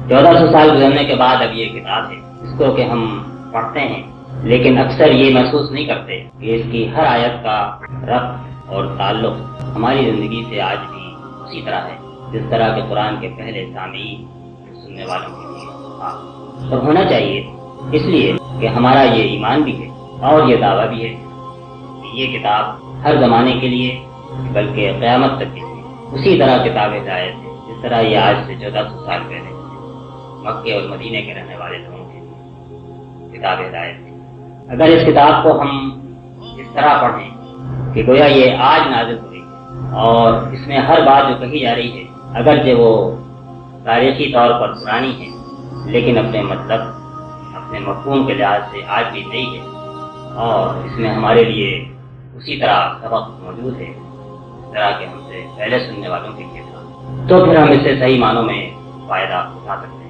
1400 سال گزرنے کے بعد اب یہ کتاب ہے، اس کو کہ ہم پڑھتے ہیں لیکن اکثر یہ محسوس نہیں کرتے کہ اس کی ہر آیت کا ربط اور تعلق ہماری زندگی سے آج بھی اسی طرح ہے جس طرح کہ قرآن کے پہلے سامعین سننے والوں کے لیے تھا اور ہونا چاہیے، اس لیے کہ ہمارا یہ ایمان بھی ہے اور یہ دعویٰ بھی ہے کہ یہ کتاب ہر زمانے کے لیے بلکہ قیامت تک کے لیے اسی طرح کتاب ہدایت ہے جس طرح یہ آج سے 1400 سال پہلے مکے اور مدینے کے رہنے والے لوگوں کے لیے کتاب ہدایت ہے۔ اگر اس کتاب کو ہم اس طرح پڑھیں کہ گویا یہ آج نازل ہوئی اور اس میں ہر بات جو کہی جا رہی ہے اگرچہ وہ تاریخی طور پر پرانی ہے لیکن اپنے مطلب اپنے مفہوم کے لحاظ سے آج بھی نئی ہے اور اس میں ہمارے لیے اسی طرح سبق موجود ہے اس طرح کہ ہم سے پہلے سننے والوں کے لیے تھا، تو پھر ہم اس سے صحیح معنوں میں فائدہ اٹھا سکتے ہیں۔